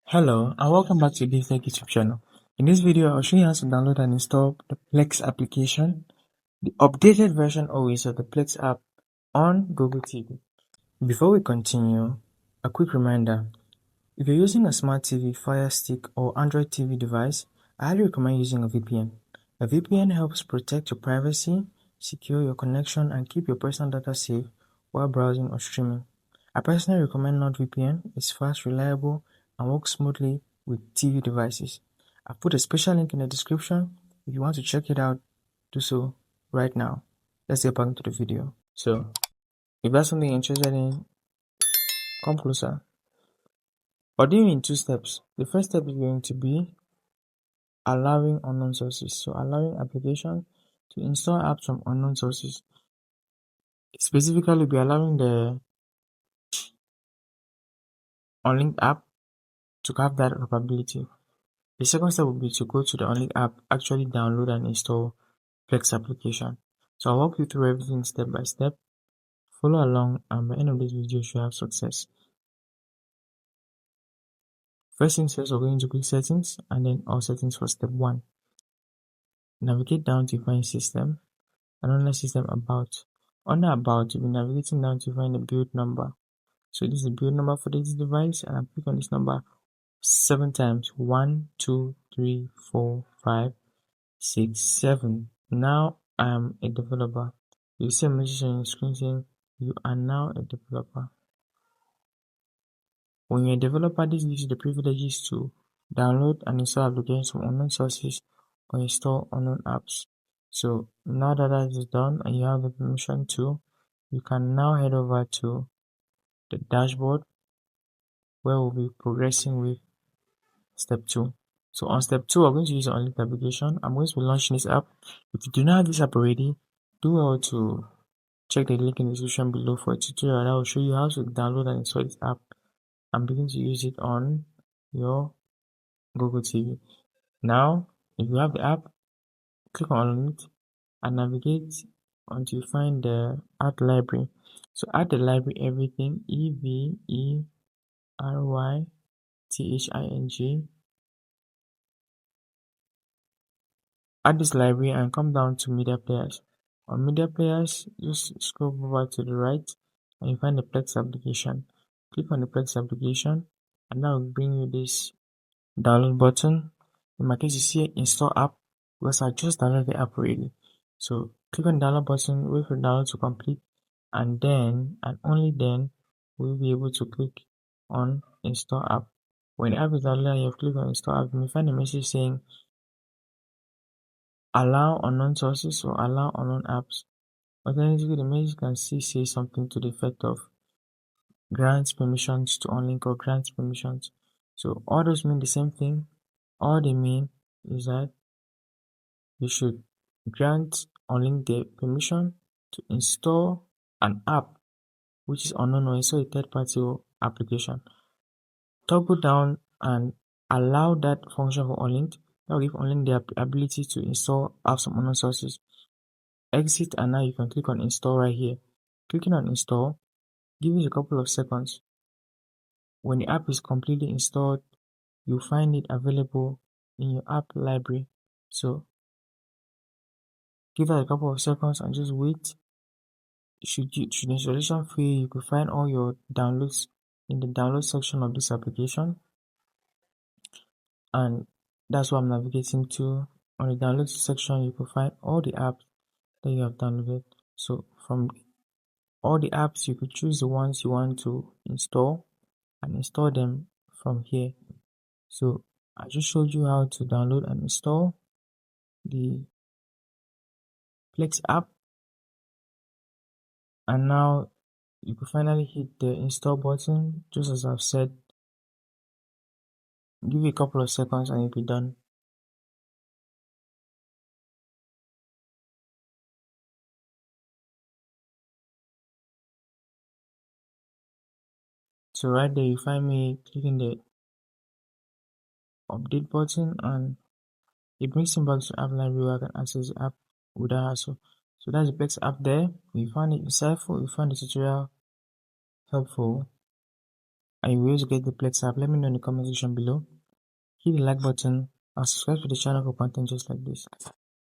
Hello and welcome back to DaveTech YouTube channel. In this video, I'll show you how to download and install the Plex application, the updated version always of the Plex app on Google TV. Before we continue, a quick reminder. If you're using a smart TV, Fire Stick or Android TV device, I highly recommend using a VPN. A VPN helps protect your privacy, secure your connection, and keep your personal data safe while browsing or streaming. I personally recommend NordVPN. It's fast, reliable, and works smoothly with TV devices. I've put a special link in the description. If you want to check it out, do so right now. Let's get back into the video. So, if that's something you're interested in, come closer. I'll do it in two steps. The first step is going to be allowing unknown sources. So, allowing application to install apps from unknown sources. Specifically, we'll be allowing the unlinked app to have that capability. The second step would be to go to the unlinked app, actually download and install Plex application. So I'll walk you through everything step by step. Follow along, and by the end of this video, you should have success. First things first, we're going to quick settings and then all settings for step 1. Navigate down to find system and under system about. Under about, you'll be navigating down to find the build number. So this is the build number for this device, and I'll click on this number 7 times. 1, 2, 3, 4, 5, 6, 7. Now I am a developer. You see a message on your screen saying you are now a developer. When you're a developer, this gives you the privileges to download and install applications from unknown sources or install unknown apps. So now that is done and you have the permission to, you can now head over to the dashboard where we'll be progressing with step 2. So on step 2, we're going to use the unlinked application. I'm going to be launching this app. If you do not have this app already, do well to check the link in the description below for a tutorial that will show you how to download and install this app and begin to use it on your Google TV. Now, if you have the app, click on it and navigate until you find the add library. So add the library everything, EVERYTHING. Add this library and come down to media players. On media players, just scroll over to the right and you find the Plex application. Click on the Plex application and that will bring you this download button. In my case, you see install app because I just downloaded the app already. So click on the download button, wait for the download to complete, and then and only then we'll be able to click on install app. When the app is downloaded and you have clicked on install app, you may find a message saying allow unknown sources or allow unknown apps. Alternatively, the message can still say something to the effect of grant permissions to unlink or grant permissions. So all those mean the same thing. All they mean is that you should grant unlink the permission to install an app which is unknown or install a third-party application. Toggle down and allow that function for unlinked. That will give unlinked the ability to install apps from unknown sources. Exit and now you can click on install right here. Clicking on install, give it a couple of seconds. When the app is completely installed, you'll find it available in your app library. So give it a couple of seconds and just wait. Should installation fail, you could find all your downloads in the download section of this application, and that's what I'm navigating to. On the download section, you can find all the apps that you have downloaded. So from all the apps, you could choose the ones you want to install and install them from here. So I just showed you how to download and install the Plex app, and now you can finally hit the install button just as I've said. Give it a couple of seconds and you'll be done. So right there you find me clicking the update button and it brings me back to app library where I can access the app without hassle. So that's the Plex app there. If you found it insightful, if you found the tutorial helpful, and you will also get the Plex app, let me know in the comment section below. Hit the like button and subscribe to the channel for content just like this.